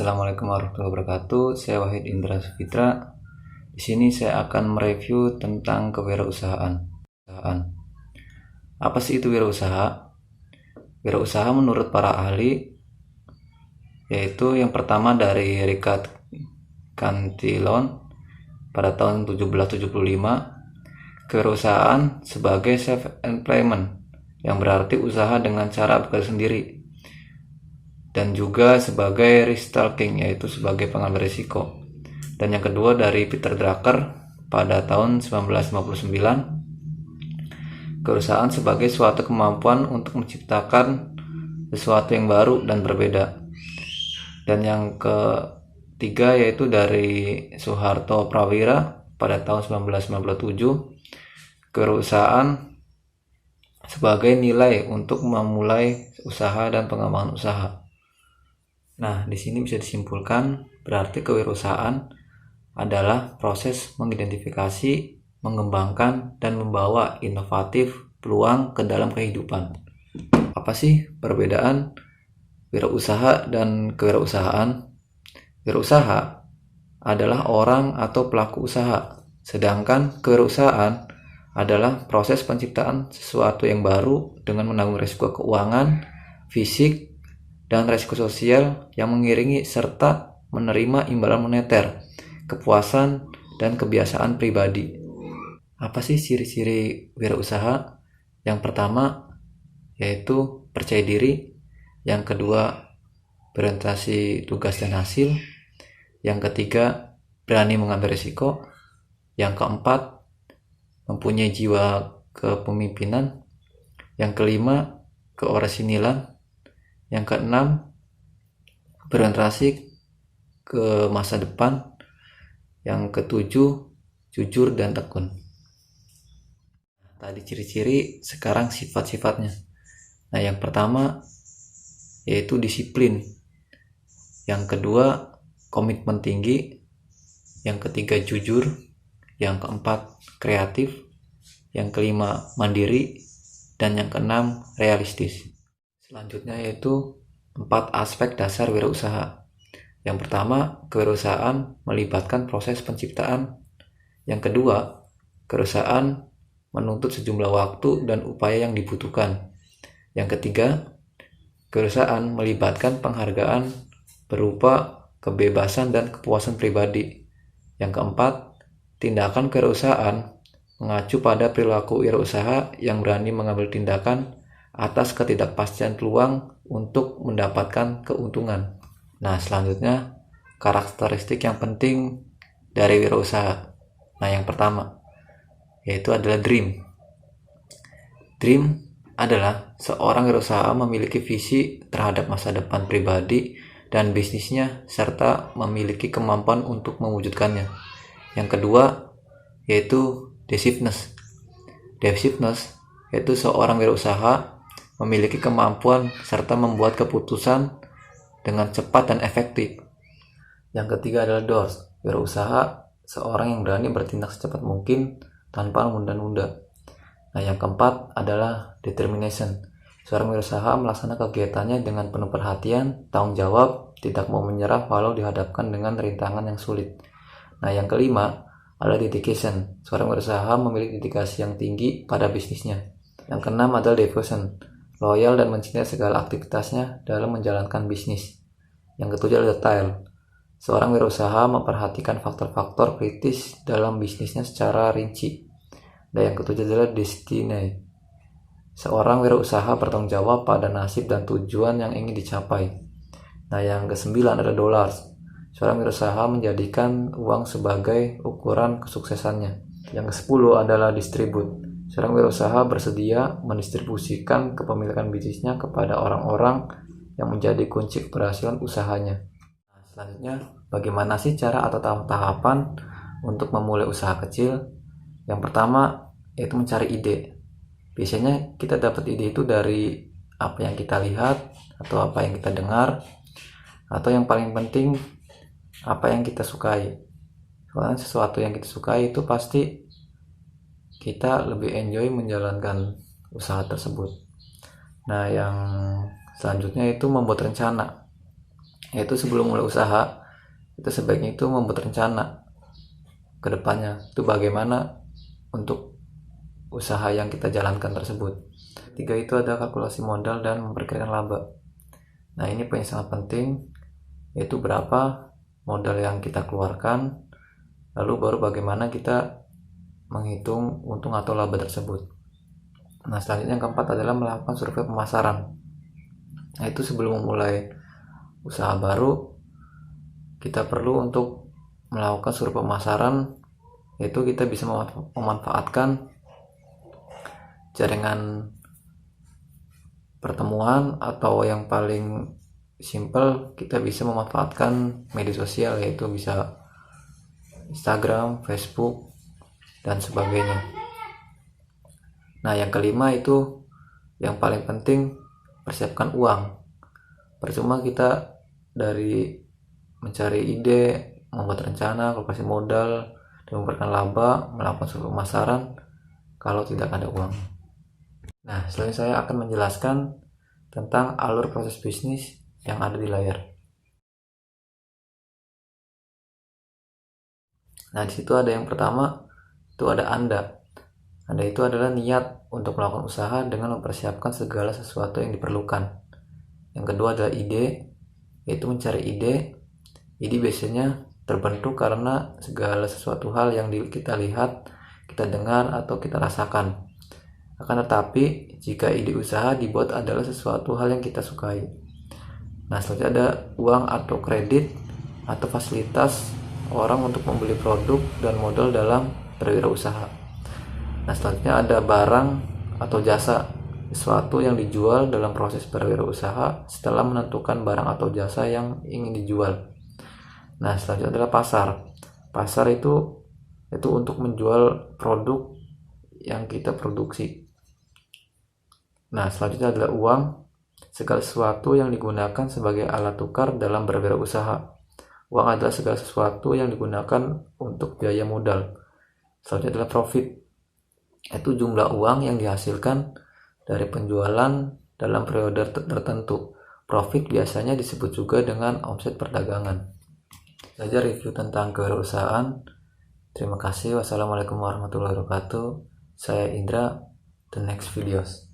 Assalamualaikum warahmatullahi wabarakatuh. Saya Wahid Indra Sufitra. Di sini saya akan mereview tentang kewirausahaan. Apa sih itu wirausaha? Wirausaha menurut para ahli yaitu yang pertama dari Richard Cantillon pada tahun 1775, kewirausahaan sebagai self-employment yang berarti usaha dengan cara bekerja sendiri, dan juga sebagai ristalking yaitu sebagai pengambil risiko. Dan yang kedua dari Peter Drucker pada tahun 1959, kewirausahaan sebagai suatu kemampuan untuk menciptakan sesuatu yang baru dan berbeda. Dan yang ketiga yaitu dari Soeharto Prawira pada tahun 1997, kewirausahaan sebagai nilai untuk memulai usaha dan pengembangan usaha. Nah, di sini bisa disimpulkan berarti kewirausahaan adalah proses mengidentifikasi, mengembangkan, dan membawa inovatif peluang ke dalam kehidupan. Apa sih perbedaan wirausaha dan kewirausahaan? Wirausaha adalah orang atau pelaku usaha, sedangkan kewirausahaan adalah proses penciptaan sesuatu yang baru dengan menanggung risiko keuangan, fisik, dan risiko sosial yang mengiringi serta menerima imbalan moneter, kepuasan, dan kebiasaan pribadi. Apa sih ciri-ciri wirausaha? Yang pertama yaitu percaya diri, yang kedua berorientasi tugas dan hasil, yang ketiga berani mengambil risiko, yang keempat mempunyai jiwa kepemimpinan, yang kelima keorisinilan, yang keenam berorientasi ke masa depan, yang ketujuh jujur dan tekun. Tadi ciri-ciri, sekarang sifat-sifatnya. Nah, yang pertama yaitu disiplin, yang kedua komitmen tinggi, yang ketiga jujur, yang keempat kreatif, yang kelima mandiri, dan yang keenam realistis. Selanjutnya yaitu 4 aspek dasar wirausaha. Yang pertama, kewirausahaan melibatkan proses penciptaan. Yang kedua, kewirausahaan menuntut sejumlah waktu dan upaya yang dibutuhkan. Yang ketiga, kewirausahaan melibatkan penghargaan berupa kebebasan dan kepuasan pribadi. Yang keempat, tindakan kewirausahaan mengacu pada perilaku wirausaha yang berani mengambil tindakan atas ketidakpastian peluang untuk mendapatkan keuntungan. Nah, selanjutnya karakteristik yang penting dari wirausaha. Nah, yang pertama yaitu adalah dream. Dream adalah seorang wirausaha memiliki visi terhadap masa depan pribadi dan bisnisnya serta memiliki kemampuan untuk mewujudkannya. Yang kedua yaitu decisiveness. Decisiveness yaitu seorang wirausaha memiliki kemampuan serta membuat keputusan dengan cepat dan efektif. Yang ketiga adalah doers. Wirausaha seorang yang berani bertindak secepat mungkin tanpa menunda-nunda. Nah, yang keempat adalah determination. Seorang wirausaha melaksanakan kegiatannya dengan penuh perhatian, tanggung jawab, tidak mau menyerah walau dihadapkan dengan rintangan yang sulit. Nah, yang kelima adalah dedication. Seorang wirausaha memiliki dedikasi yang tinggi pada bisnisnya. Yang keenam adalah devotion. Loyal dan mencintai segala aktivitasnya dalam menjalankan bisnis. Yang ketujuh adalah detail. Seorang wirausaha memperhatikan faktor-faktor kritis dalam bisnisnya secara rinci. Dan yang ketujuh adalah destiny. Seorang wirausaha bertanggung jawab pada nasib dan tujuan yang ingin dicapai. Nah, yang kesembilan adalah dollars. Seorang wirausaha menjadikan uang sebagai ukuran kesuksesannya. Yang ke-10 adalah distribute. Seorang wirausaha bersedia mendistribusikan kepemilikan bisnisnya kepada orang-orang yang menjadi kunci keberhasilan usahanya. Nah, selanjutnya, bagaimana sih cara atau tahapan untuk memulai usaha kecil? Yang pertama yaitu mencari ide. Biasanya kita dapat ide itu dari apa yang kita lihat atau apa yang kita dengar, atau yang paling penting apa yang kita sukai. Soalnya sesuatu yang kita sukai itu pasti kita lebih enjoy menjalankan usaha tersebut. Nah, yang selanjutnya itu membuat rencana. yaitu sebelum mulai usaha itu sebaiknya itu membuat rencana ke depannya itu bagaimana untuk usaha yang kita jalankan tersebut. Tiga itu ada kalkulasi modal dan memperkirakan laba. Nah ini poin yang sangat penting, yaitu berapa modal yang kita keluarkan, lalu baru bagaimana kita menghitung untung atau laba tersebut. Nah selanjutnya yang keempat adalah melakukan survei pemasaran. Nah itu sebelum memulai usaha baru kita perlu untuk melakukan survei pemasaran, yaitu kita bisa memanfaatkan jaringan pertemuan atau yang paling simple kita bisa memanfaatkan media sosial, yaitu bisa Instagram, Facebook, dan sebagainya. Nah yang kelima itu yang paling penting, persiapkan uang. Percuma kita dari mencari ide, membuat rencana, kalkulasi modal, dan memperkirakan laba, melakukan survei pemasaran kalau tidak ada uang. Nah selanjutnya saya akan menjelaskan tentang alur proses bisnis yang ada di layar. Nah disitu ada yang pertama, itu ada Anda. Anda itu adalah niat untuk melakukan usaha dengan mempersiapkan segala sesuatu yang diperlukan. Yang kedua adalah ide, yaitu mencari ide. Ide biasanya terbentuk karena segala sesuatu hal yang kita lihat, kita dengar, atau kita rasakan. Akan tetapi, jika ide usaha dibuat adalah sesuatu hal yang kita sukai. Nah, selanjutnya ada uang atau kredit atau fasilitas orang untuk membeli produk dan modal dalam berwirausaha. Nah selanjutnya ada barang atau jasa, sesuatu yang dijual dalam proses berwirausaha setelah menentukan barang atau jasa yang ingin dijual. Nah selanjutnya adalah pasar. Pasar itu untuk menjual produk yang kita produksi. Nah selanjutnya adalah uang, segala sesuatu yang digunakan sebagai alat tukar dalam berwirausaha. Uang adalah segala sesuatu yang digunakan untuk biaya modal. Selanjutnya adalah profit, itu jumlah uang yang dihasilkan dari penjualan dalam periode tertentu. Profit biasanya disebut juga dengan omset perdagangan. Saja review tentang kewirausahaan. Terima kasih. Wassalamualaikum warahmatullahi wabarakatuh. Saya Indra. The next videos.